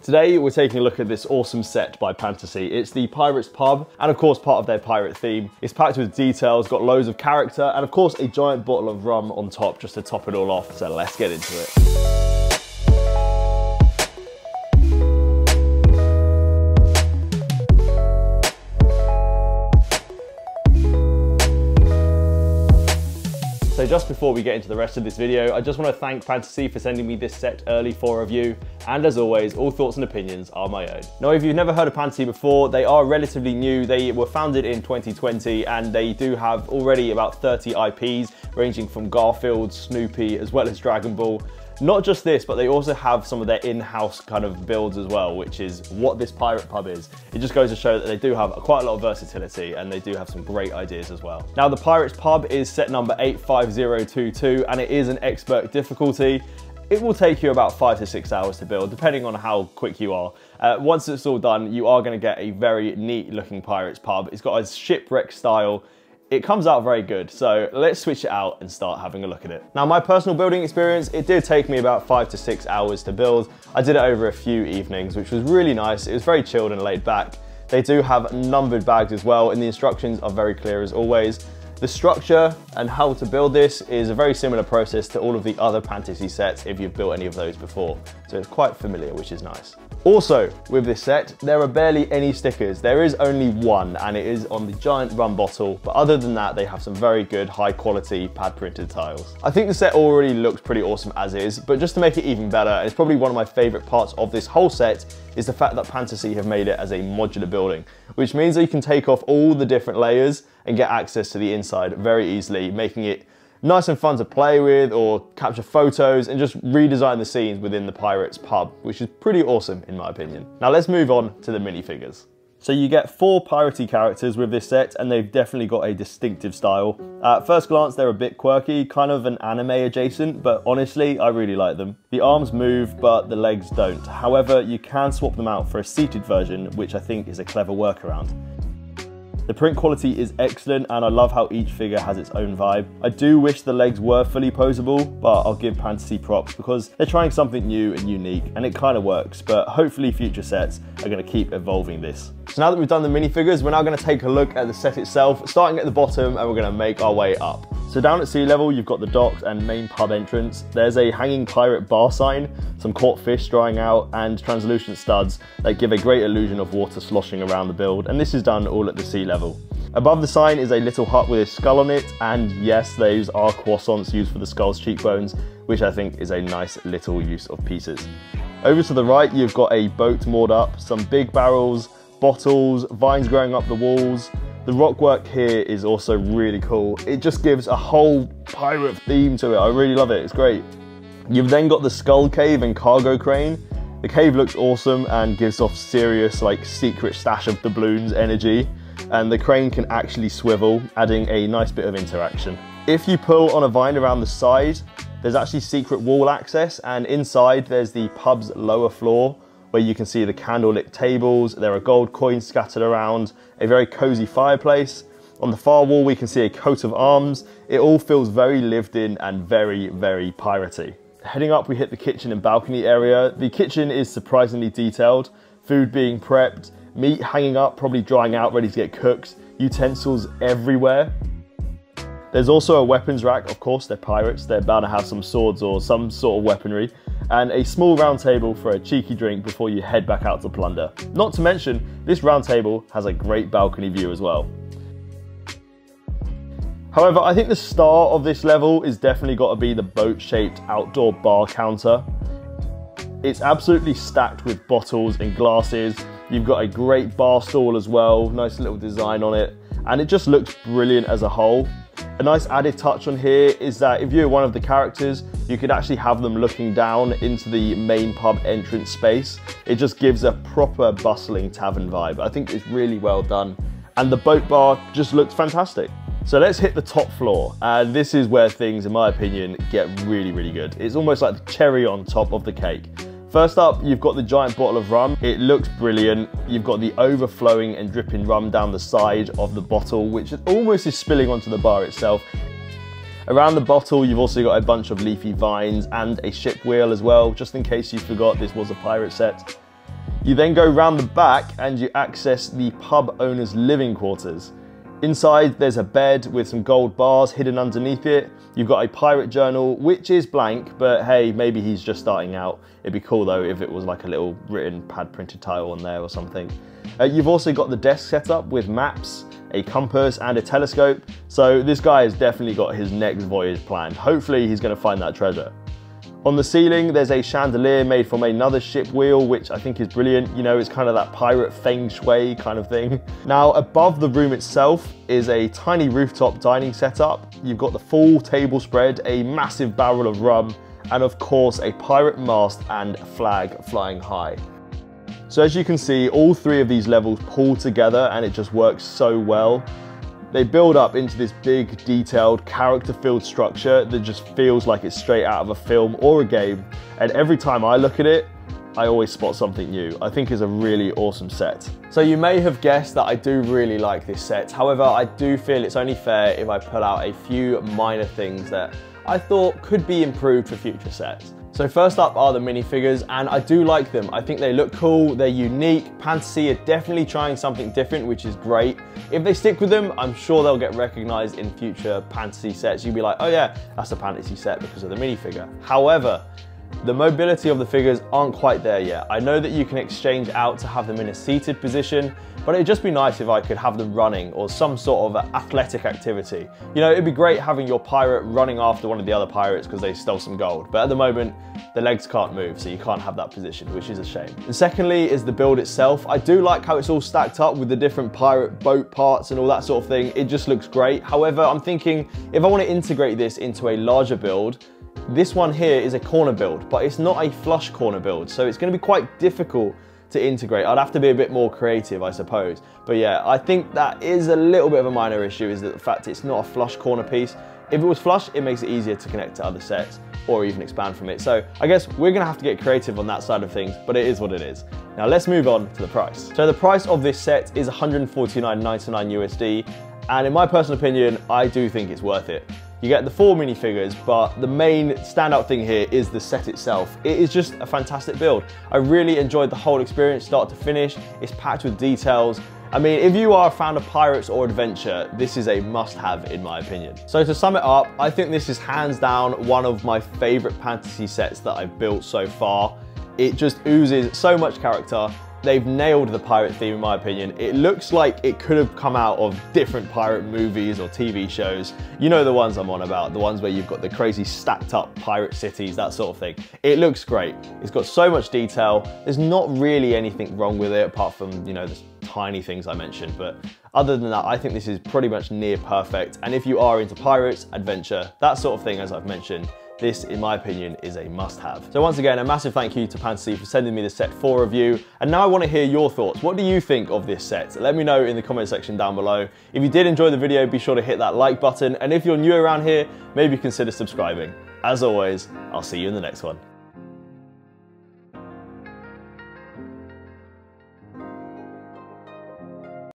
Today we're taking a look at this awesome set by Pantasy. It's the Pirates Pub, and of course part of their pirate theme. It's packed with details, got loads of character, and of course a giant bottle of rum on top just to top it all off. So let's get into it. So just before we get into the rest of this video, I just want to thank Pantasy for sending me this set early for review, and as always, all thoughts and opinions are my own. Now, if you've never heard of Pantasy before, they are relatively new. They were founded in 2020, and they do have already about 30 IPs, ranging from Garfield, Snoopy, as well as Dragon Ball. Not just this, but they also have some of their in-house kind of builds as well, which is what this pirate pub is. It just goes to show that they do have quite a lot of versatility, and they do have some great ideas as well. Now, the Pirates Pub is set number 85022, and it is an expert difficulty. It will take you about 5 to 6 hours to build, depending on how quick you are. Once it's all done, you are going to get a very neat looking Pirates Pub. It's got a shipwreck style. It comes out very good, so let's switch it out and start having a look at it. Now, my personal building experience, it did take me about 5 to 6 hours to build. I did it over a few evenings, which was really nice. It was very chilled and laid back. They do have numbered bags as well, and the instructions are very clear as always. The structure and how to build this is a very similar process to all of the other Pantasy sets if you've built any of those before. So it's quite familiar, which is nice. Also, with this set, there are barely any stickers. There is only one, and it is on the giant rum bottle, but other than that, they have some very good, high quality pad printed tiles. I think the set already looks pretty awesome as is, but just to make it even better, and it's probably one of my favorite parts of this whole set, is the fact that Pantasy have made it as a modular building, which means that you can take off all the different layers and get access to the inside very easily, making it nice and fun to play with or capture photos and just redesign the scenes within the Pirates Pub, which is pretty awesome in my opinion. Now let's move on to the minifigures. So you get 4 piratey characters with this set, and they've definitely got a distinctive style. At first glance, they're a bit quirky, kind of an anime adjacent, but honestly, I really like them. The arms move, but the legs don't. However, you can swap them out for a seated version, which I think is a clever workaround. The print quality is excellent, and I love how each figure has its own vibe. I do wish the legs were fully posable, but I'll give Pantasy props because they're trying something new and unique, and it kind of works, but hopefully future sets are going to keep evolving this. So now that we've done the minifigures, we're now going to take a look at the set itself, starting at the bottom, and we're going to make our way up. So down at sea level, you've got the docks and main pub entrance. There's a hanging pirate bar sign, some caught fish drying out, and translucent studs that give a great illusion of water sloshing around the build, and this is done all at the sea level. Above the sign is a little hut with a skull on it, and yes, those are croissants used for the skull's cheekbones, which I think is a nice little use of pieces. Over to the right, you've got a boat moored up, some big barrels, bottles, vines growing up the walls. The rockwork here is also really cool. It just gives a whole pirate theme to it. I really love it, it's great. You've then got the skull cave and cargo crane. The cave looks awesome and gives off serious, like, secret stash of doubloons energy. And the crane can actually swivel, adding a nice bit of interaction. If you pull on a vine around the side, there's actually secret wall access, and inside there's the pub's lower floor, where you can see the candlelit tables. There are gold coins scattered around, a very cozy fireplace. On the far wall, we can see a coat of arms. It all feels very lived in and very, very piratey. Heading up, we hit the kitchen and balcony area. The kitchen is surprisingly detailed, food being prepped, meat hanging up, probably drying out, ready to get cooked, utensils everywhere. There's also a weapons rack. Of course, they're pirates, they're bound to have some swords or some sort of weaponry, and a small round table for a cheeky drink before you head back out to plunder. Not to mention, this round table has a great balcony view as well. However, I think the star of this level is definitely got to be the boat-shaped outdoor bar counter. It's absolutely stacked with bottles and glasses. You've got a great bar stool as well, nice little design on it, and it just looks brilliant as a whole. A nice added touch on here is that if you're one of the characters, you could actually have them looking down into the main pub entrance space. It just gives a proper bustling tavern vibe. I think it's really well done, and the boat bar just looks fantastic. So let's hit the top floor, and this is where things, in my opinion, get really, really good. It's almost like the cherry on top of the cake. First up, you've got the giant bottle of rum. It looks brilliant. You've got the overflowing and dripping rum down the side of the bottle, which almost is spilling onto the bar itself. Around the bottle, you've also got a bunch of leafy vines and a ship wheel as well, just in case you forgot this was a pirate set. You then go round the back and you access the pub owner's living quarters. Inside there's a bed with some gold bars hidden underneath it. You've got a pirate journal, which is blank, but hey, maybe he's just starting out. It'd be cool though if it was like a little written pad printed tile on there or something. You've also got the desk set up with maps, a compass and a telescope. So this guy has definitely got his next voyage planned. Hopefully he's going to find that treasure. On the ceiling, there's a chandelier made from another ship wheel, which I think is brilliant. You know, it's kind of that pirate feng shui kind of thing. Now, above the room itself is a tiny rooftop dining setup. You've got the full table spread, a massive barrel of rum, and of course, a pirate mast and flag flying high. So as you can see, all three of these levels pull together and it just works so well. They build up into this big, detailed, character-filled structure that just feels like it's straight out of a film or a game. And every time I look at it, I always spot something new. I think it's a really awesome set. So you may have guessed that I do really like this set. However, I do feel it's only fair if I pull out a few minor things that I thought could be improved for future sets. So first up are the minifigures, and I do like them. I think they look cool, they're unique. Pantasy are definitely trying something different, which is great. If they stick with them, I'm sure they'll get recognized in future Pantasy sets. You'll be like, oh yeah, that's a Pantasy set because of the minifigure. However, the mobility of the figures aren't quite there yet. I know that you can exchange out to have them in a seated position, but it'd just be nice if I could have them running or some sort of athletic activity. You know, it'd be great having your pirate running after one of the other pirates because they stole some gold, but at the moment, the legs can't move, so you can't have that position, which is a shame. And secondly is the build itself. I do like how it's all stacked up with the different pirate boat parts and all that sort of thing. It just looks great. However, I'm thinking if I want to integrate this into a larger build, this one here is a corner build, but it's not a flush corner build, so it's going to be quite difficult to integrate. I'd have to be a bit more creative, I suppose. But yeah, I think that is a little bit of a minor issue, is that the fact it's not a flush corner piece. If it was flush, it makes it easier to connect to other sets or even expand from it. So I guess we're going to have to get creative on that side of things, but it is what it is. Now let's move on to the price. So the price of this set is $149.99 USD, and in my personal opinion, I do think it's worth it. You get the 4 minifigures, but the main standout thing here is the set itself. It is just a fantastic build. I really enjoyed the whole experience, start to finish. It's packed with details. I mean, if you are a fan of pirates or adventure, this is a must-have in my opinion. So to sum it up, I think this is hands down one of my favorite Pantasy sets that I've built so far. It just oozes so much character. They've nailed the pirate theme in my opinion. It looks like it could have come out of different pirate movies or TV shows. You know the ones I'm on about, the ones where you've got the crazy stacked up pirate cities, that sort of thing. It looks great. It's got so much detail. There's not really anything wrong with it apart from, you know, the tiny things I mentioned. But other than that, I think this is pretty much near perfect. And if you are into pirates, adventure, that sort of thing, as I've mentioned, this, in my opinion, is a must-have. So once again, a massive thank you to Pantasy for sending me the set for review. And now I want to hear your thoughts. What do you think of this set? Let me know in the comment section down below. If you did enjoy the video, be sure to hit that like button. And if you're new around here, maybe consider subscribing. As always, I'll see you in the next one.